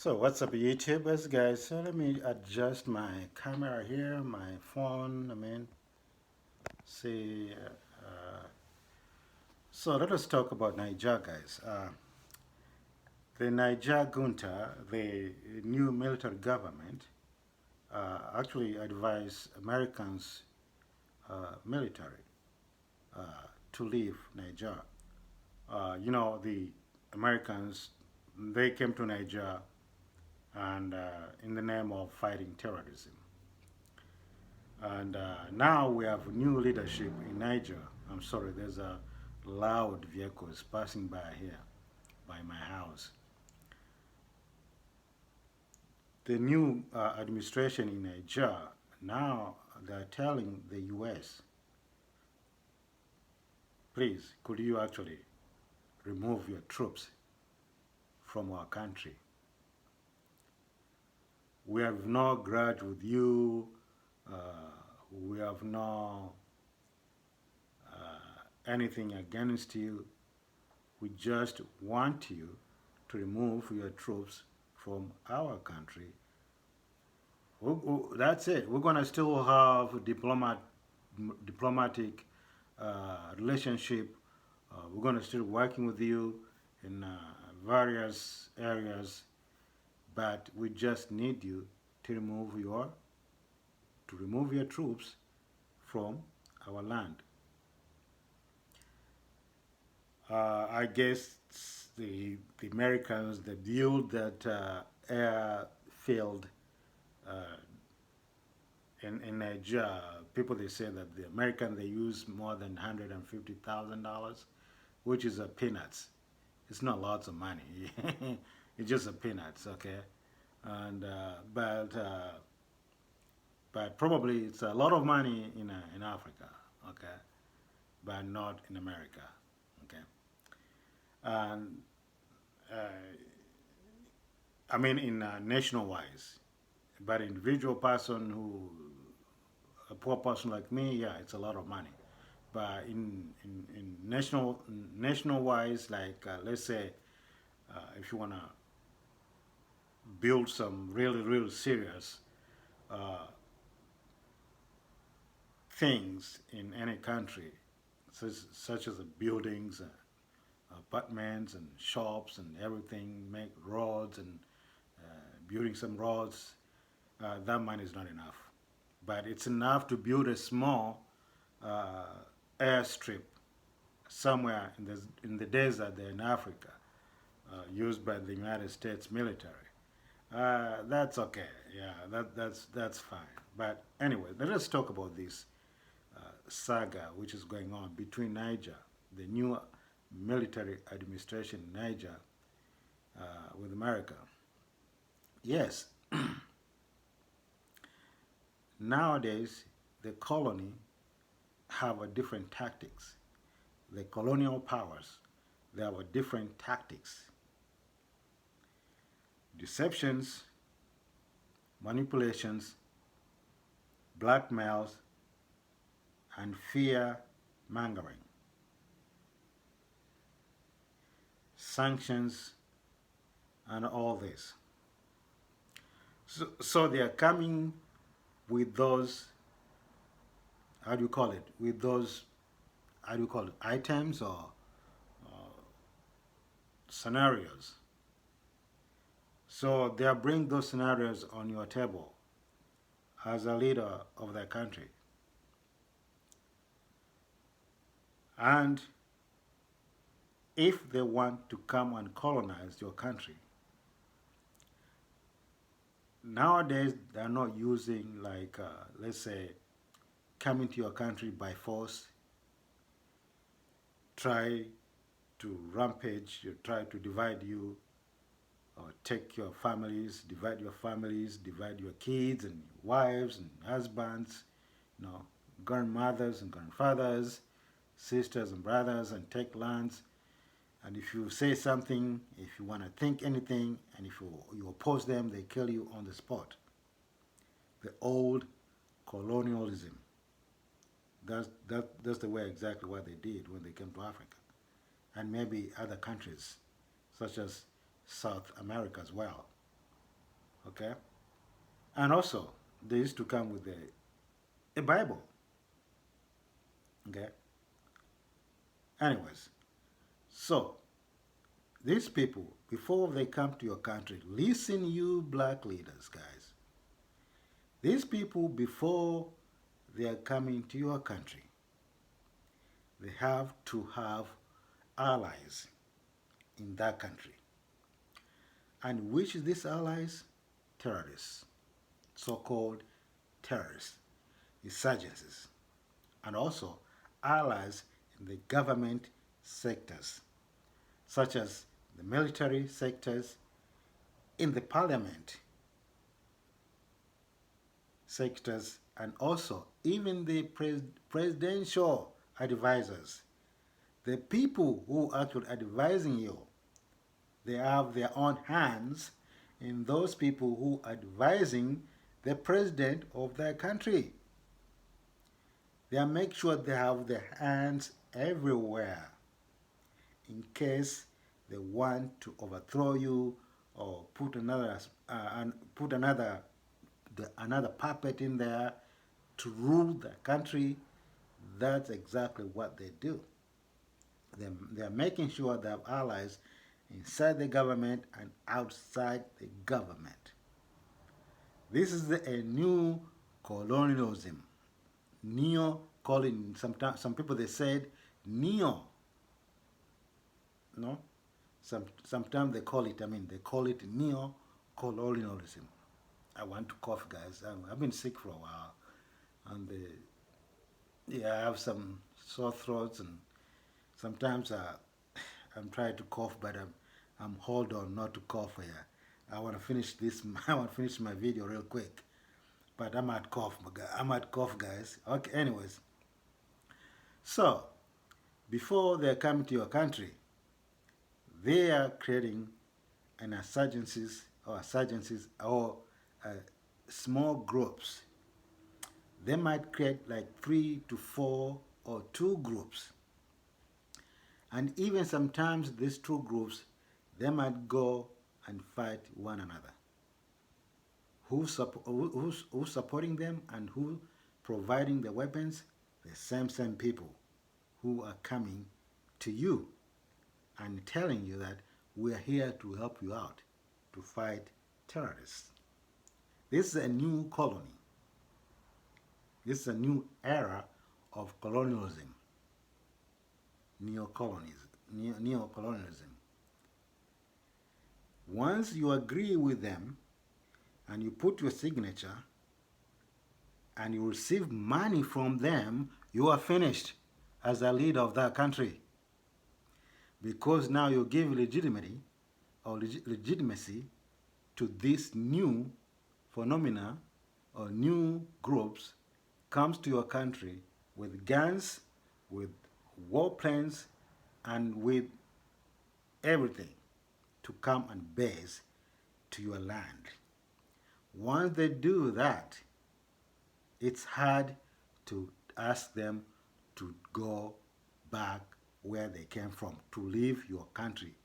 So what's up YouTubers guys? So let me adjust my camera here, my phone, see so let us talk about Niger guys. The Niger junta, the new military government, actually advised Americans military to leave Niger. The Americans, they came to Niger and in the name of fighting terrorism. And now we have new leadership in Niger. I'm sorry, there's a loud vehicles passing by here, by my house. The new administration in Niger, now they're telling the US, please, could you actually remove your troops from our country? We have no grudge with you. Uh, we have no anything against you. We just want you to remove your troops from our country. That's it. We're gonna still have diplomatic relationship. We're gonna still working with you in various areas, but we just need you to remove your troops from our land. I guess the Americans they built that airfield uh, in Niger. People they say that the American they use more than $150,000, which is a peanuts. It's not lots of money. It's just a peanuts, okay? And but probably it's a lot of money in Africa, okay, but not in America, okay. And uh, I mean in national wise, but individual person who a poor person like me, yeah, it's a lot of money. But in national wise, like let's say if you wanna build some really serious uh, things in any country, such as buildings, apartments, and shops, and everything, make roads and building some roads, that money is not enough. But it's enough to build a small uh, airstrip somewhere in the desert there in Africa, used by the United States military. That's okay. Yeah, that's fine. But anyway, let us talk about this saga which is going on between Niger, the new military administration in Niger, with America. Yes, nowadays the colony have a different tactics. The colonial powers they have a different tactics, deceptions, manipulations, blackmails, and fear mongering, sanctions, and all this. So they are coming with those, how do you call it? With those, how do you call it? Items or scenarios. So they are bringing those scenarios on your table as a leader of their country. And if they want to come and colonize your country, nowadays they're not using like, let's say, coming to your country by force, try to rampage, you try to divide you, or take your families, divide your kids and wives and husbands, you know, grandmothers and grandfathers, sisters and brothers, and take lands. And if you say something, if you want to think anything, and if you oppose them, they kill you on the spot. The old colonialism. That's the way exactly what they did when they came to Africa. And maybe other countries, such as South America as well. Okay, and also they used to come with a Bible. Okay, anyways, so these people before they come to your country, listen, you black leaders, guys. These people before they are coming to your country, they have to have allies in that country. And which is these allies? Terrorists, so-called terrorists, insurgencies, and also allies in the government sectors, such as the military sectors, in the parliament sectors, and also even the presidential advisors. The people who are actually advising you, they have their own hands in those people who are advising the president of their country. They make sure they have their hands everywhere in case they want to overthrow you or put another puppet in there to rule the country. That's exactly what they do. They're making sure they have allies inside the government and outside the government. This is a new colonialism. Neo colony. Sometimes some people they said neo. No, sometimes they call it. I mean, they call it neo colonialism. I want to cough, guys. I've been sick for a while, and yeah, I have some sore throats, and sometimes I'm trying to cough, but I'm hold on not to cough here. I want to finish this. I want to finish my video real quick, but I might cough. I might cough, guys. Okay. Anyways, so before they're coming to your country, they are creating an insurgencies or uh, small groups. They might create like 3 to 4 or 2 groups, and even sometimes these 2 groups they might go and fight one another. Who's supporting them and who providing the weapons? The same people who are coming to you and telling you that we are here to help you out to fight terrorists. This is a new colony. This is a new era of colonialism, neocolonialism. Once you agree with them and you put your signature and you receive money from them, you are finished as a leader of that country. Because now you give legitimacy to this new phenomena or new groups comes to your country with guns, with warplanes, and with everything to come and base to your land. Once they do that, it's hard to ask them to go back where they came from, to leave your country.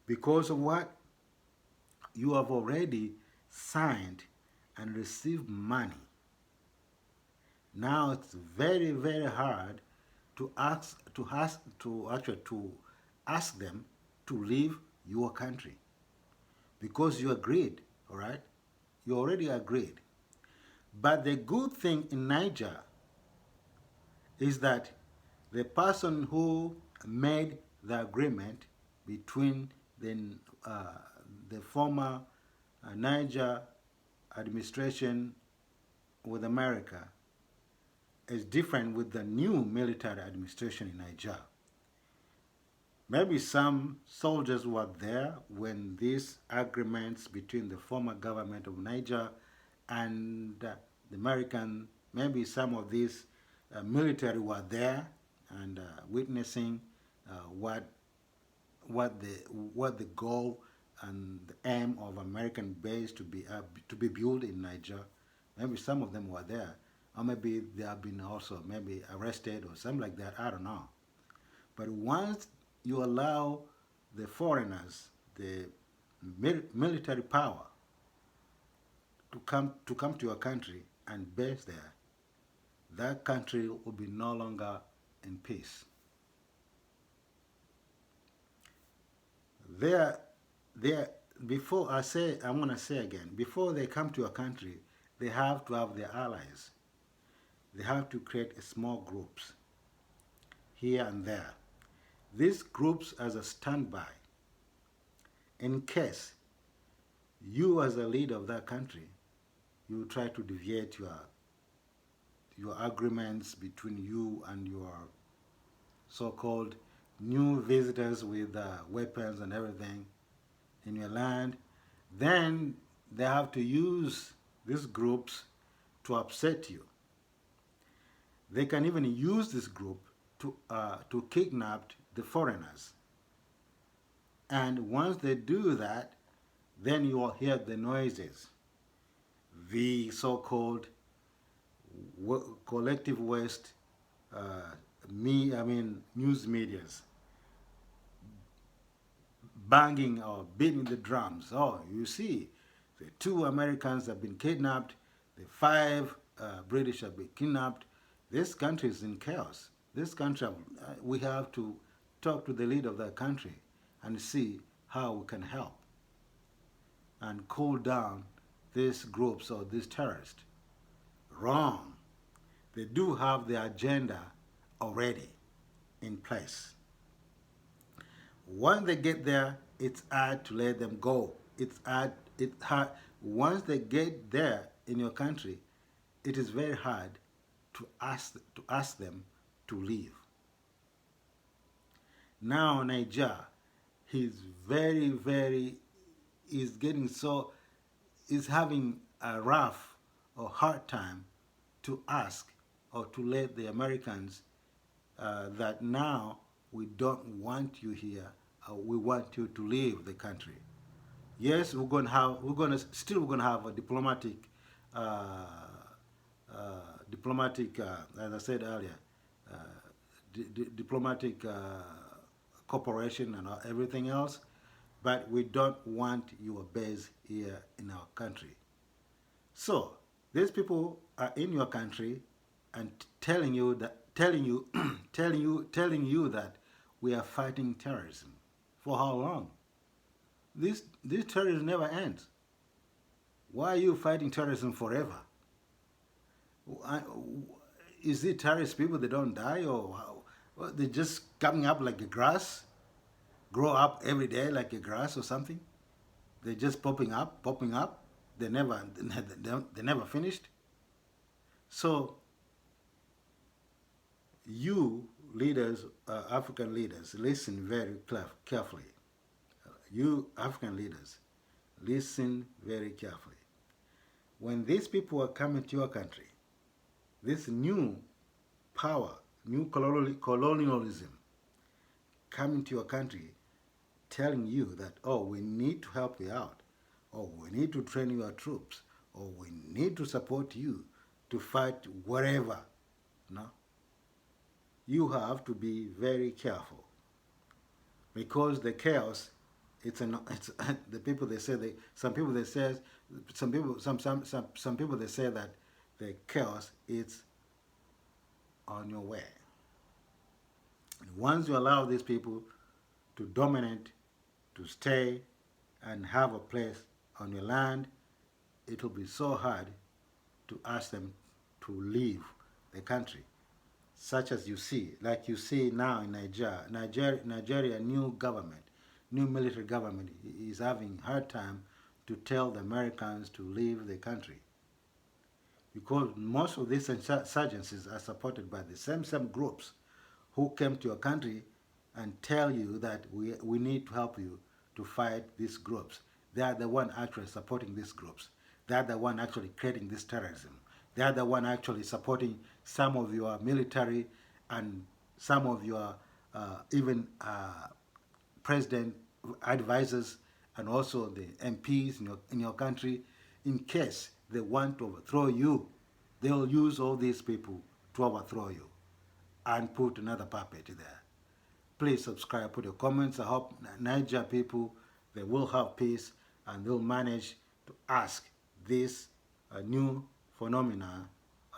Because of what? You have already signed and received money. Now it's very, very hard to ask them to leave your country because you agreed, all right? You already agreed. But the good thing in Niger is that the person who made the agreement between the former Niger administration with America is different with the new military administration in Niger. Maybe some soldiers were there when these agreements between the former government of Niger and the American, maybe some of these military were there and witnessing what the goal and the aim of American base to be built in Niger. Maybe some of them were there, or maybe they have been also maybe arrested or something like that. I don't know. But once you allow the foreigners, the military power, to come to your country and base there, that country will be no longer in peace. There, there. Before I say, I'm gonna say again. Before they come to your country, they have to have their allies. They have to create small groups here and there. These groups as a standby in case you, as a leader of that country, you try to deviate your agreements between you and your so-called new visitors with weapons and everything in your land, then they have to use these groups to upset you. They can even use this group to kidnap the foreigners. And once they do that, then you will hear the noises, the so-called collective waste, news medias banging or beating the drums. Oh, you see, the 2 Americans have been kidnapped, the 5 British have been kidnapped. This country is in chaos. This country, we have to talk to the leader of that country and see how we can help and cool down these groups or these terrorists. Wrong. They do have the agenda already in place. Once they get there, it's hard to let them go. It's hard. Once they get there in your country, it is very hard to ask them to leave. Now Niger, he's is getting so, is having a rough or hard time to ask or to let the Americans that now we don't want you here. We want you to leave the country. Yes, we're going to have a diplomatic, as I said earlier, uh, diplomatic cooperation and everything else, but we don't want your base here in our country. So these people are in your country and telling you that we are fighting terrorism. For how long? This terrorism never ends. Why are you fighting terrorism forever? Is it terrorist people that don't die, or they're just coming up like a grass, grow up every day like a grass or something? They're just popping up. They never finished. So you leaders, African leaders, listen very carefully. You African leaders, listen very carefully. When these people are coming to your country, this new power, new colonialism coming to your country, telling you that, oh, we need to help you out, or we need to train your troops, or we need to support you to fight wherever. No? You have to be very careful, because the chaos, it's the people they say some people they say that the chaos is on your way. And once you allow these people to dominate, to stay and have a place on your land, it will be so hard to ask them to leave the country. Such as you see, like you see now in Nigeria, new government, new military government is having a hard time to tell the Americans to leave the country, because most of these insurgencies are supported by the same groups who came to your country and tell you that we need to help you to fight these groups. They are the one actually supporting these groups. They are the one actually creating this terrorism. They are the one actually supporting some of your military and some of your even president advisors and also the MPs in your country. In case they want to overthrow you, they'll use all these people to overthrow you and put another puppet there. Please subscribe, put your comments. I hope Niger people, they will have peace and they'll manage to ask these a new phenomena,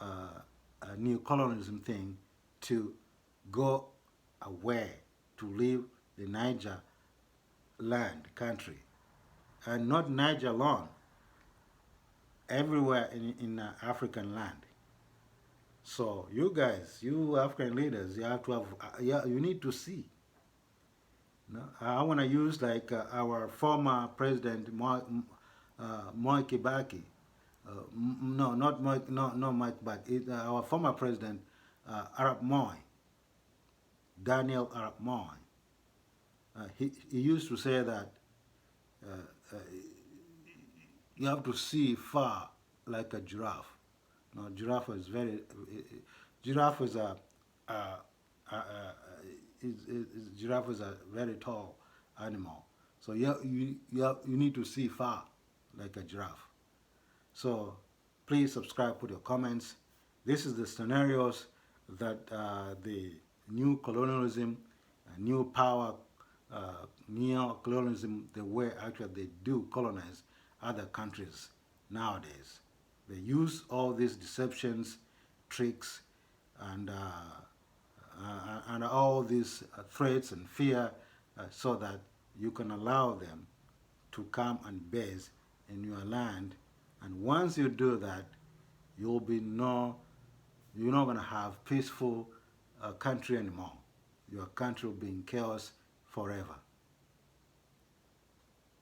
a new colonialism thing to go away, to leave the Niger land, country, and not Niger alone, everywhere in African land. So you guys, you African leaders, you have to have, you need to see. No? I want to use like our former president Moi Kibaki. No, not Moi, no Moi Kibaki. Our former president Arab Moi, Daniel Arab Moi. He used to say that uh, uh, you have to see far like a giraffe. No, giraffe is a, a, a giraffe is a very tall animal. So you need to see far like a giraffe. So please subscribe, put your comments. This is the scenarios that the new colonialism, new power, neo-colonialism, the way actually they do colonize other countries nowadays. They use all these deceptions, tricks, and all these threats and fear so that you can allow them to come and base in your land. And once you do that, you'll be you're not going to have peaceful country anymore. Your country will be in chaos forever.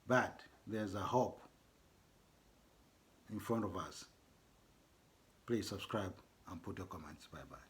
But there's a hope in front of us. Please subscribe and put your comments. Bye-bye.